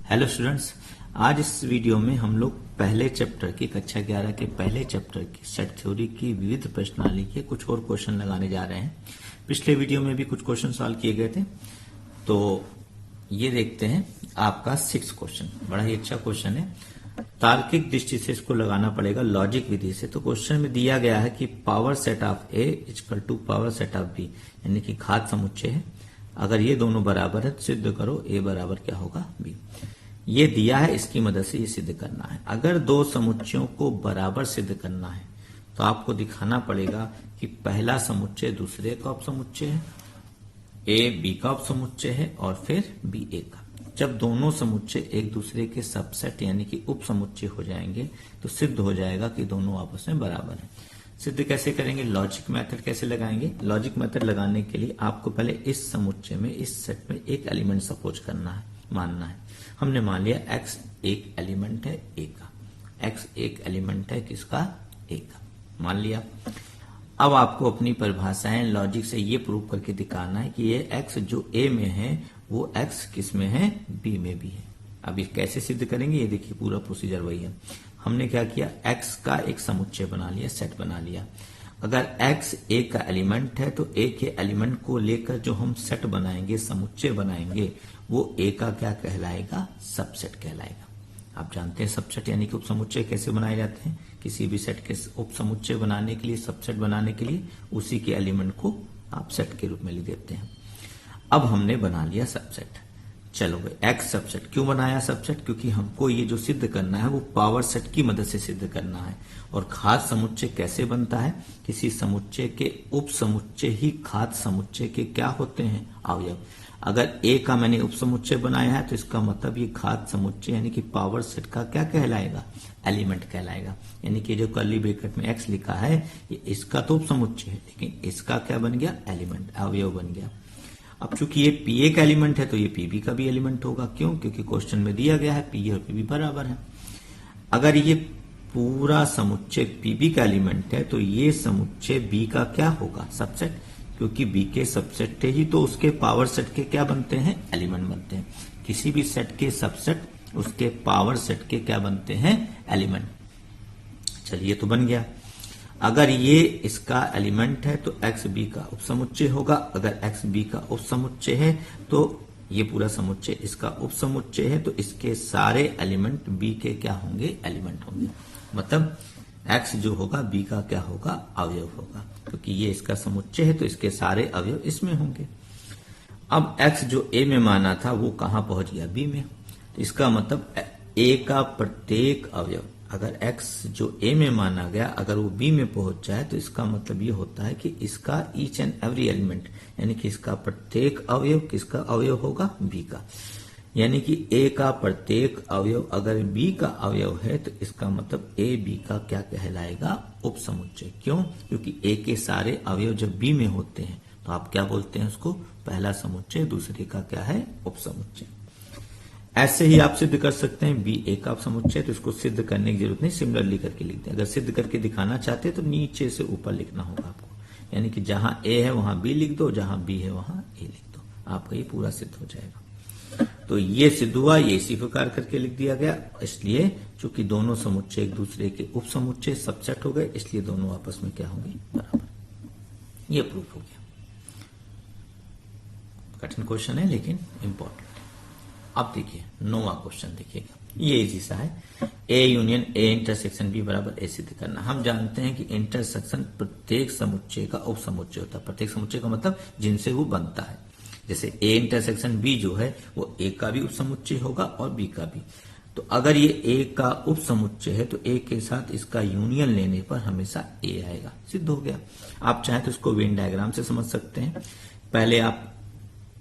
Hello students, आज इस video में हम लोग पहले चैप्टर की कक्षा 11 के पहले चैप्टर की सेट थ्योरी की विविध प्रश्नावली के कुछ और क्वेश्चन लगाने जा रहे हैं। पिछले वीडियो में भी कुछ क्वेश्चन सॉल्व किए गए थे, तो ये देखते हैं आपका 6 क्वेश्चन। बड़ा ही अच्छा क्वेश्चन है, तार्किक दृष्टि से इसको लगाना पड़ेगा लॉजिक विधि से। तो क्वेश्चन में दिया गया है कि power set of A equal to power set of B, यानी कि घात समुच्चय है। अगर ये दोनों बराबर है तो सिद्ध करो ए बराबर क्या होगा बी। ये दिया है, इसकी मदद से ये सिद्ध करना है। अगर दो समुच्चयों को बराबर सिद्ध करना है तो आपको दिखाना पड़ेगा कि पहला समुच्चय दूसरे का उपसमुच्चय है, ए बी का उपसमुच्चय है और फिर बी ए का। जब दोनों समुच्चय एक दूसरे के सबसेट यानी कि उपसमुच्चय हो जाएंगे तो सिद्ध हो जाएगा कि दोनों आपस में बराबर हैं। सिद्ध कैसे करेंगे, लॉजिक मेथड कैसे लगाएंगे। लॉजिक मेथड लगाने के लिए आपको पहले इस समुच्चय में, इस सेट में एक एलिमेंट सपोज करना है, मानना है। हमने मान लिया x एक एलिमेंट है ए का, x एक एलिमेंट है किसका, ए का, मान लिया। अब आपको अपनी परिभाषाएं लॉजिक से ये प्रूव करके दिखाना है कि ये x जो a में है वो x किस में है, b में भी है। अब ये कैसे सिद्ध करेंगे, ये देखिए पूरा प्रोसीजर वही है। हमने क्या किया, x का एक समुच्चय बना लिया, सेट बना लिया। अगर x a का एलिमेंट है तो a के एलिमेंट को लेकर जो हम सेट बनाएंगे, समुच्चय बनाएंगे, वो a का क्या कहलाएगा, सबसेट कहलाएगा। आप जानते हैं सबसेट यानी कि उपसमुच्चय कैसे बनाए जाते हैं। किसी भी सेट के उपसमुच्चय बनाने के लिए, सबसेट बनाने के लिए उसी के एलिमेंट को आप सेट के रूप में लिख देते हैं। अब हमने बना लिया सबसेट। चलो भाई, एक्स सबसेट क्यों बनाया सबसेट, क्योंकि हमको ये जो सिद्ध करना है वो पावर सेट की मदद से सिद्ध करना है। और घात समुच्चय कैसे बनता है, किसी समुच्चय के उप समुच्चय ही घात समुच्चय के क्या होते हैं, अवयव। अगर ए का मैंने उप समुच्चय बनाया है तो इसका मतलब ये घात समुच्चय यानी कि पावर सेट का क्या कहलाएगा, एलिमेंट कहलाएगा। यानी कि जो कर्ली ब्रैकेट में एक्स लिखा है ये इसका तो उप समुच्चय है, लेकिन इसका क्या बन गया, एलिमेंट, अवयव बन गया। अब चूंकि ये पी ए का एलिमेंट है तो ये पीबी का भी एलिमेंट होगा। क्यों, क्योंकि क्वेश्चन में दिया गया है पी और पीबी बराबर है। अगर ये पूरा समुच्चय पीबी का एलिमेंट है तो ये समुच्चय बी का क्या होगा, सबसेट, क्योंकि बी के सबसेट ही तो उसके पावर सेट के क्या बनते हैं, एलिमेंट बनते हैं। किसी भी सेट के सबसेट उसके पावर सेट के क्या बनते हैं, एलिमेंट। चलिए, तो बन गया। अगर ये इसका एलिमेंट है तो एक्स बी का उपसमुच्चय होगा। अगर एक्स बी का उपसमुच्चय है तो ये पूरा समुच्चय इसका उपसमुच्चय है, तो इसके सारे एलिमेंट बी के क्या होंगे, एलिमेंट होंगे। मतलब एक्स जो होगा बी का क्या होगा, अवयव होगा, क्योंकि ये इसका समुच्चय है तो इसके सारे अवयव इसमें होंगे। अब एक्स जो ए में माना था वो कहां पहुंच गया, बी में। तो इसका मतलब ए का प्रत्येक अवयव, अगर x जो a में माना गया अगर वो b में पहुंच जाए तो इसका मतलब ये होता है कि इसका ईच एंड एवरी एलिमेंट यानी कि इसका प्रत्येक अवयव किसका अवयव होगा, b का। यानी कि a का प्रत्येक अवयव अगर b का अवयव है तो इसका मतलब a b का क्या कहलाएगा, उपसमुच्चय। क्यों, क्योंकि a के सारे अवयव जब b में होते हैं तो आप क्या बोलते हैं उसको, पहला समुच्चय, दूसरे का क्या है, उपसमुच्चय। ऐसे ही आप सिद्ध कर सकते हैं बी ए का समुच्चय, तो इसको सिद्ध करने की जरूरत नहीं, सिमिलरली करके लिखते हैं। अगर सिद्ध करके दिखाना चाहते हैं तो नीचे से ऊपर लिखना होगा आपको, यानी कि जहां ए है वहां बी लिख दो, जहां बी है वहां ए लिख दो, आपका ये पूरा सिद्ध हो जाएगा। तो ये सिद्ध हुआ, ये इसी प्रकार करके लिख दिया गया। इसलिए चूंकि दोनों समुच्चय एक दूसरे के उप समुच्चय सबसेट हो गए, इसलिए दोनों आपस में क्या होंगे, बराबर। ये प्रूफ हो गया। कठिन क्वेश्चन है लेकिन इंपॉर्टेंट। अब देखिए 9वां क्वेश्चन देखिएगा, ये इजी सा है। A union A intersection B बराबर ए सिद्ध करना। हम जानते हैं कि इंटरसेक्शन प्रत्येक समुच्चय का उपसमुच्चय होता है। प्रत्येक समुच्चय का मतलब जिनसे वो बनता है। जैसे ए इंटरसेक्शन बी जो है वो ए का भी उपसमुच्चय होगा और बी का भी। तो अगर ये ए का उपसमुच्चय है तो ए के साथ इसका यूनियन लेने पर हमेशा ए आएगा, सिद्ध हो गया। आप चाहे तो इसको वेन डायग्राम से समझ सकते हैं। पहले आप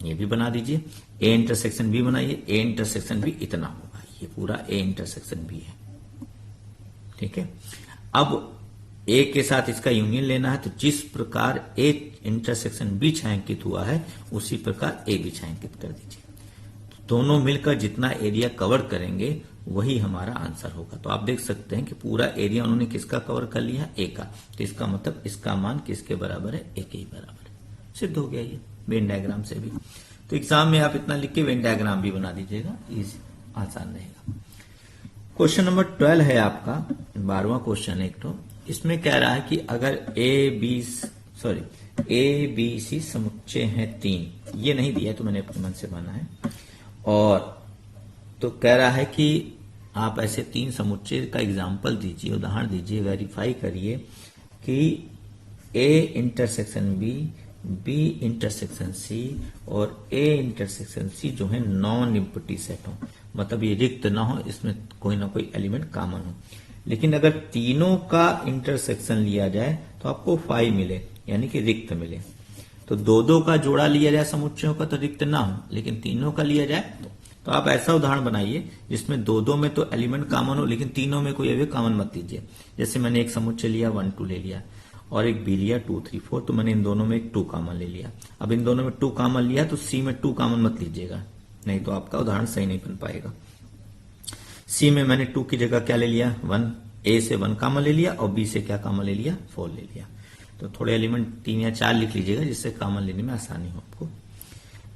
ये भी बना दीजिए, ए इंटरसेक्शन बी बनाइए, ए इंटरसेक्शन बी इतना होगा, ये पूरा ए इंटरसेक्शन बी है, ठीक है। अब ए के साथ इसका यूनियन लेना है, तो जिस प्रकार ए इंटरसेक्शन बी छायांकित हुआ है उसी प्रकार ए भी छायांकित कर दीजिए। तो दोनों मिलकर जितना एरिया कवर करेंगे वही हमारा आंसर होगा। तो आप देख सकते हैं कि पूरा एरिया उन्होंने किसका कवर कर लिया, ए का। तो इसका मतलब इसका मान किसके बराबर है, ए के ही बराबर है। सिद्ध हो गया ये वेन डायग्राम से भी। तो एग्जाम में आप इतना लिख के वेन डायग्राम भी बना दीजिएगा, इजी आसान रहेगा। क्वेश्चन नंबर 12 है आपका, 12वां क्वेश्चन है। तो इसमें कह रहा है कि अगर ए बी सी समुच्चय है 3, ये नहीं दिया तो मैंने अपने मन से बना है, और तो कह रहा है कि आप ऐसे 3 समुच्चय का एग्जाम्पल दीजिए, उदाहरण दीजिए, वेरीफाई करिए कि A intersection B, B intersection C और ए इंटरसेक्शन सी जो है नॉन एम्प्टी सेट हो, मतलब ये रिक्त ना हो, इसमें कोई ना कोई एलिमेंट कॉमन हो। लेकिन अगर तीनों का इंटरसेक्शन लिया जाए तो आपको 5 मिले, यानी कि रिक्त मिले। तो दो का जोड़ा लिया जाए समुच्चयों का तो रिक्त ना हो, लेकिन तीनों का लिया जाए तो आप ऐसा उदाहरण बनाइए जिसमें दो में तो एलिमेंट कॉमन हो, लेकिन तीनों में कोई भी कॉमन मत लीजिए। जैसे मैंने एक समुच्चय लिया 1 2 ले लिया, और एक बी लिया 2 3 4, तो मैंने इन दोनों में एक 2 कॉमन ले लिया। अब इन दोनों में 2 कॉमन लिया तो सी में 2 कॉमन मत लीजिएगा, नहीं तो आपका उदाहरण सही नहीं बन पाएगा। सी में मैंने 2 की जगह क्या ले लिया, 1, ए से 1 कॉमन ले लिया, और बी से क्या कॉमन ले लिया, 4 ले लिया। तो थोड़े एलिमेंट 3 या 4 लिख लीजिएगा जिससे कॉमन लेने में आसानी हो आपको।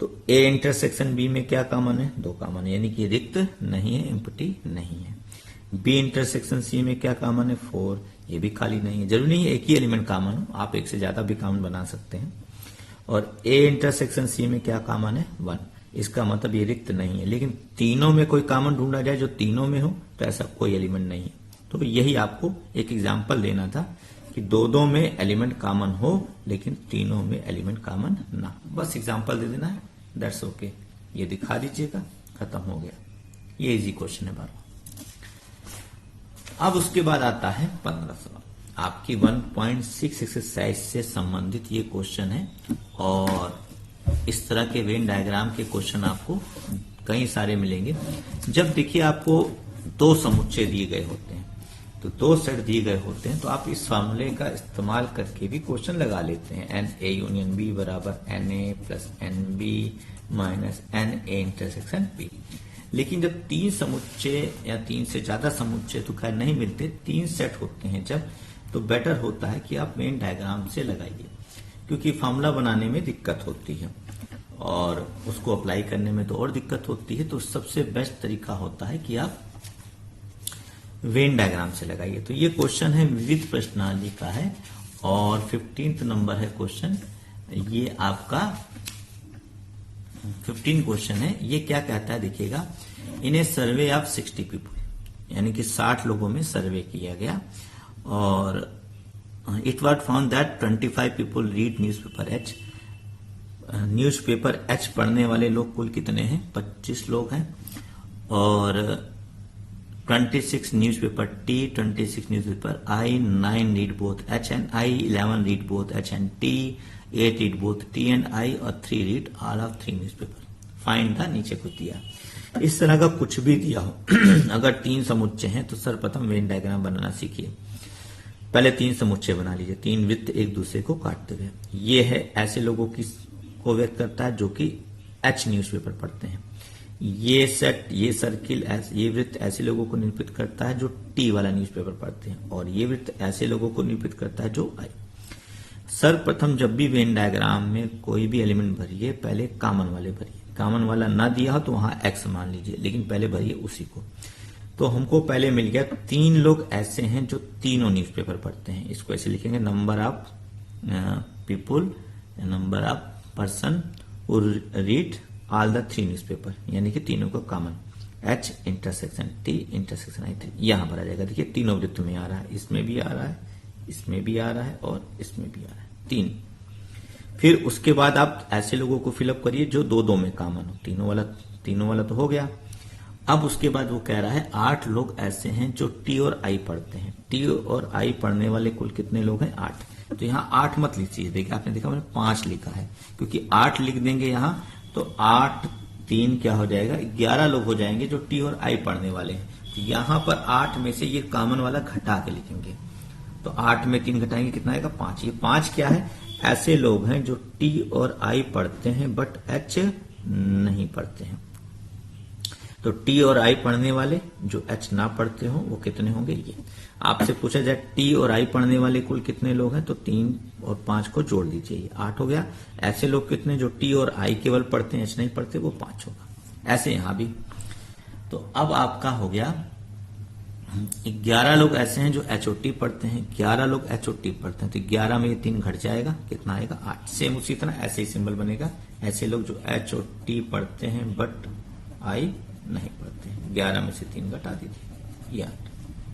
तो ए इंटरसेक्शन बी में क्या कॉमन है, 2 कॉमन है, यानी कि रिक्त नहीं है, एम्प्टी नहीं है। बी इंटरसेक्शन सी में क्या कॉमन है, 4, ये भी खाली नहीं है। जरूरी नहीं है एक ही एलिमेंट कॉमन हो, आप एक से ज्यादा भी कॉमन बना सकते हैं। और ए इंटरसेक्शन सी में क्या कॉमन है, 1, इसका मतलब ये रिक्त नहीं है। लेकिन तीनों में कोई कॉमन ढूंढा जाए जो तीनों में हो, तो ऐसा कोई एलिमेंट नहीं है। तो यही आपको एक एग्जाम्पल देना था कि दो में एलिमेंट कॉमन हो लेकिन तीनों में एलिमेंट कॉमन ना, बस एग्जाम्पल दे देना है, दैट्स ओके। ये दिखा दीजिएगा, खत्म हो गया। ये इजी क्वेश्चन है 12। अब उसके बाद आता है 15 सवाल, आपकी 1.6 एक्सरसाइज से संबंधित ये क्वेश्चन है। और इस तरह के वेन डायग्राम के क्वेश्चन आपको कई सारे मिलेंगे। जब देखिए आपको 2 समुच्चय दिए गए होते हैं, तो 2 सेट दिए गए होते हैं, तो आप इस फॉर्मूले का इस्तेमाल करके भी क्वेश्चन लगा लेते हैं। एन ए यूनियन बी बराबर n A plus n B minus n A intersection B. लेकिन जब 3 समुच्चय या 3 से ज्यादा समुच्चय तो खैर नहीं मिलते, 3 सेट होते हैं जब, तो बेटर होता है कि आप वेन डायग्राम से लगाइए, क्योंकि फॉर्मूला बनाने में दिक्कत होती है और उसको अप्लाई करने में तो और दिक्कत होती है। तो सबसे बेस्ट तरीका होता है कि आप वेन डायग्राम से लगाइए। तो ये क्वेश्चन है विविध प्रश्नावली का है और 15 नंबर है क्वेश्चन। ये आपका 15 क्वेश्चन है। ये क्या कहता है देखिएगा, इन ए सर्वे ऑफ 60 पीपल, यानी कि 60 लोगों में सर्वे किया गया, और it was found that 25 people read newspaper H. Newspaper H पढ़ने वाले लोग कुल कितने हैं, 25 लोग हैं। और 26 newspaper T, 26 newspaper I, 9 read both H and I, 11 read both H and T, 8 read both T and I, और 3 read all of 3 newspaper. Find the, नीचे कुछ दिया। इस तरह का कुछ भी दिया हो अगर 3 समुच्चय हैं तो सर्वप्रथम वेन डायग्राम बनाना सीखिए। पहले 3 समुच्चय बना लीजिए, 3 वृत्त एक दूसरे को काटते हुए। ये है ऐसे लोगों की को व्यक्त करता है जो कि एच न्यूज़पेपर पढ़ते हैं। ये सेट, ये सर्किल, ये वृत्त ऐसे लोगों को निरूपित करता है जो टी वाला न्यूज़पेपर पढ़ते हैं, और ये वृत्त ऐसे लोगों को निरूपित करता है जो आई। सर्वप्रथम जब भी वेन डायग्राम में कोई भी एलिमेंट भरिए, पहले कॉमन वाले भरिए। कॉमन वाला ना दिया हो तो वहां एक्स मान लीजिए, लेकिन पहले भरिए उसी को। तो हमको पहले मिल गया 3 लोग ऐसे हैं जो तीनों न्यूज़पेपर पढ़ते हैं। इसको ऐसे लिखेंगे, number of people, number of person who read all the 3 newspaper, यानी कि तीनों को common, H intersection T intersection I 3, यहां भरा जाएगा। देखिए तीनों वृत्त में आ रहा है, इसमें भी आ रहा है, इसमें भी आ रहा है और इसमें भी आ रहा है, 3। फिर उसके बाद आप ऐसे लोगों को फिलअप करिए जो 2 में कॉमन हो। तीनों वाला तो हो गया। अब उसके बाद वो कह रहा है 8 लोग ऐसे हैं जो टी और आई पढ़ते हैं। टी और आई पढ़ने वाले कुल कितने लोग हैं, 8। तो यहाँ 8 मत लीजिए, देखिए आपने देखा मैंने 5 लिखा है, क्योंकि 8 लिख देंगे यहाँ तो 8 3 क्या हो जाएगा, 11 लोग हो जाएंगे जो टी और आई पढ़ने वाले हैं। तो यहाँ पर 8 में से ये कॉमन वाला घटा के लिखेंगे, तो 8 में 3 घटाएंगे कितना आएगा, 5। ये 5 क्या है, ऐसे लोग हैं जो टी और आई पढ़ते हैं बट एच नहीं पढ़ते हैं। तो टी और आई पढ़ने वाले जो एच ना पढ़ते हो वो कितने होंगे, ये आपसे पूछा जाए टी और आई पढ़ने वाले कुल कितने लोग हैं, तो 3 और 5 को जोड़ दीजिए, ये 8 हो गया। ऐसे लोग कितने जो टी और आई केवल पढ़ते हैं, एच नहीं पढ़ते, वो 5 होगा। ऐसे यहां भी तो अब आपका हो गया 11 लोग ऐसे हैं जो HOT पढ़ते हैं, 11 लोग HOT पढ़ते हैं, तो 11 में ये 3 घट जाएगा, कितना आएगा 8। सेम उसी तरह ऐसे ही सिंबल बनेगा, ऐसे लोग जो HOT पढ़ते हैं बट I नहीं पढ़ते हैं, 11 में से 3 घटा दीजिए, ये 8।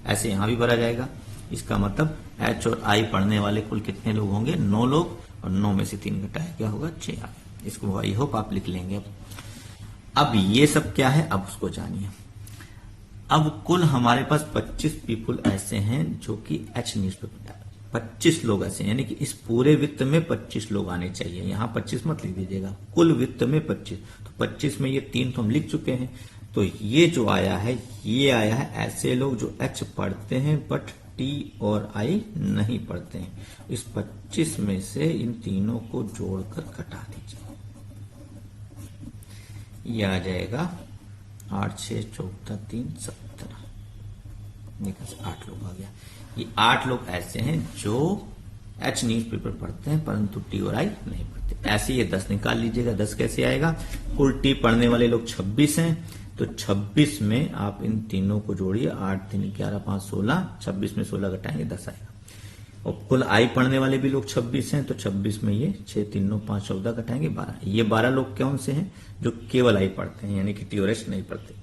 ऐसे यहां भी भरा जाएगा। इसका मतलब H और I पढ़ने वाले कुल कितने लोग होंगे, 9 लोग, और 9 में से 3 घटाए क्या होगा 6। इसको आई होप आप लिख लेंगे। अब ये सब क्या है, अब उसको जानिए। अब कुल हमारे पास 25 पीपुल ऐसे हैं जो कि H न्यूज़पेपर, 25 लोग ऐसे हैं, यानी कि इस पूरे वित्त में 25 लोग आने चाहिए। यहां 25 मत लिख दीजिएगा, कुल वित्त में 25। तो 25 में ये 3 तो हम लिख चुके हैं, तो ये जो आया है, ये आया है ऐसे लोग जो H पढ़ते हैं बट T और I नहीं पढ़ते हैं। इस 25 में से इन तीनों को जोड़कर घटा दीजिए, ये आ जाएगा 8 6 14 3 17, 8 लोग आ गया। ये 8 लोग ऐसे हैं जो H न्यूज़पेपर पढ़ते हैं परंतु T और I नहीं पढ़ते। ऐसे ये 10 निकाल लीजिएगा। 10 कैसे आएगा, कुल T पढ़ने वाले लोग 26 हैं, तो 26 में आप इन तीनों को जोड़िए, 8 3 11 5 16, 26 में 16 घटाएंगे 10 आएगा। और कुल I पढ़ने वाले भी लोग 26 हैं, तो 26 में ये 6 3 9 5 14 घटाएंगे 12। ये 12 लोग कौन से हैं, जो केवल I पढ़ते हैं, यानी कि T और H नहीं पढ़ते।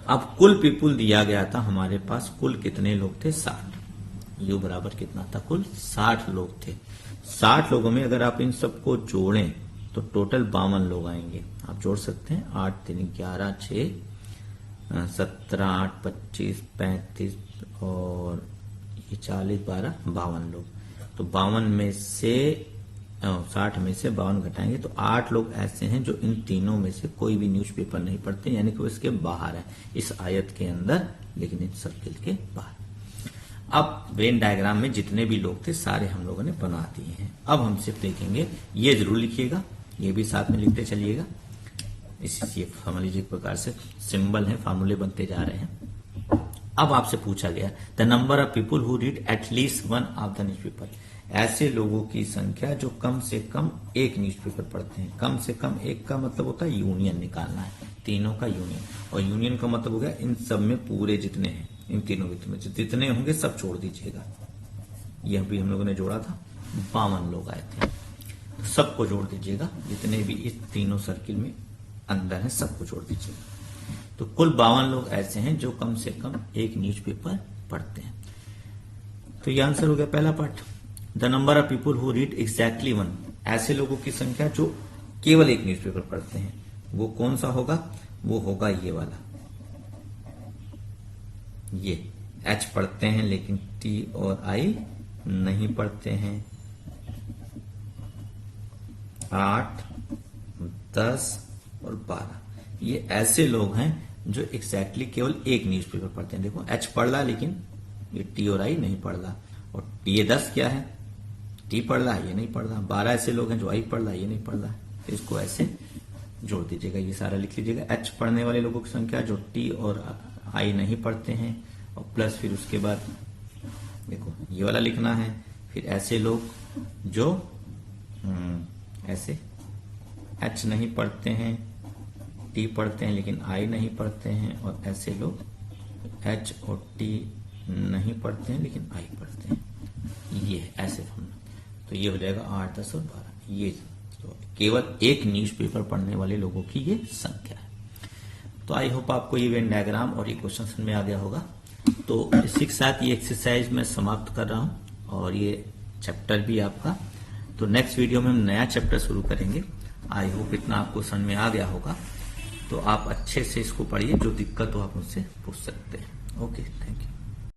अब कुल पीपुल दिया गया था हमारे पास, कुल कितने लोग थे 60। U बराबर कितना था, कुल 60 लोग थे। 60 लोगों में अगर आप इन सबको जोड़ें तो टोटल 52 लोग आएंगे। आप जोड़ सकते हैं, 8 3 11 6 17 8 25 35 और ये 40 12 52 लोग। तो 52 में से 60 में से 52 घटाएंगे तो 8 लोग ऐसे हैं जो इन तीनों में से कोई भी न्यूज़पेपर नहीं पढ़ते, यानी कि वो इसके बाहर है, इस आयत के अंदर लेकिन इस सर्किल के बाहर। अब वेन डायग्राम में जितने भी लोग थे सारे हम लोगों ने बना दिए हैं। अब हम सिर्फ देखेंगे, ये जरूर लिखिएगा, ये भी साथ में लिखते चलिएगा। इसी फॉर्मूले प्रकार से सिंबल है, फार्मूले बनते जा रहे हैं। अब आपसे पूछा गया the number of people who read at least one of the newspaper, ऐसे लोगों की संख्या जो कम से कम एक न्यूज़पेपर पढ़ते हैं। कम से कम एक का मतलब होता है यूनियन निकालना है, तीनों का यूनियन, और यूनियन का मतलब हो गया इन सब में पूरे जितने हैं, इन तीनों में जितने होंगे सब छोड़ दीजिएगा। यह भी हम लोगों ने जोड़ा था, 52 लोग आए थे, सबको जोड़ दीजिएगा, जितने भी इस तीनों सर्किल में अंदर है सबको जोड़ दीजिएगा। तो कुल 52 लोग ऐसे हैं जो कम से कम एक न्यूज़पेपर पढ़ते हैं। तो ये आंसर हो गया पहला part. The number of people who read exactly one, ऐसे लोगों की संख्या जो केवल एक न्यूज़पेपर पढ़ते हैं, वो कौन सा होगा, वो होगा ये वाला। ये H पढ़ते हैं लेकिन T और I नहीं पढ़ते हैं। 8 10 और 12 ये ऐसे लोग हैं जो एग्जैक्टली केवल एक न्यूज़पेपर पढ़ते हैं। देखो H पढ़ रहा लेकिन ये T और I नहीं पढ़ रहा, और ये 10 क्या है, T पढ़ रहा है ये नहीं पढ़ रहा। 12 ऐसे लोग हैं जो I पढ़ रहा है ये नहीं पढ़ रहा है, तो इसको ऐसे जोड़ दीजिएगा, ये सारा लिख लीजिएगा। H पढ़ने वाले लोगों की संख्या जो T और I नहीं पढ़ते हैं, और प्लस फिर उसके बाद देखो ये वाला लिखना है। फिर ऐसे लोग जो ऐसे H नहीं पढ़ते हैं, T पढ़ते हैं लेकिन I नहीं पढ़ते हैं, और ऐसे लोग H और T नहीं पढ़ते हैं लेकिन I पढ़ते हैं। ये है ऐसे फॉर्मूला। तो ये हो जाएगा 8 10 और 12। ये तो केवल एक न्यूज़पेपर पढ़ने वाले लोगों की ये संख्या है। तो आई होप आपको ये वेन डायग्राम और ये क्वेश्चन समझ में आ गया होगा। तो इसी के साथ ये एक्सरसाइज मैं समाप्त कर रहा हूँ और ये चैप्टर भी आपका। तो नेक्स्ट वीडियो में हम नया चैप्टर शुरू करेंगे। आई होप इतना आपको समझ में आ गया होगा। तो आप अच्छे से इसको पढ़िए, जो दिक्कत हो आप मुझसे पूछ सकते हैं। Okay, thank you.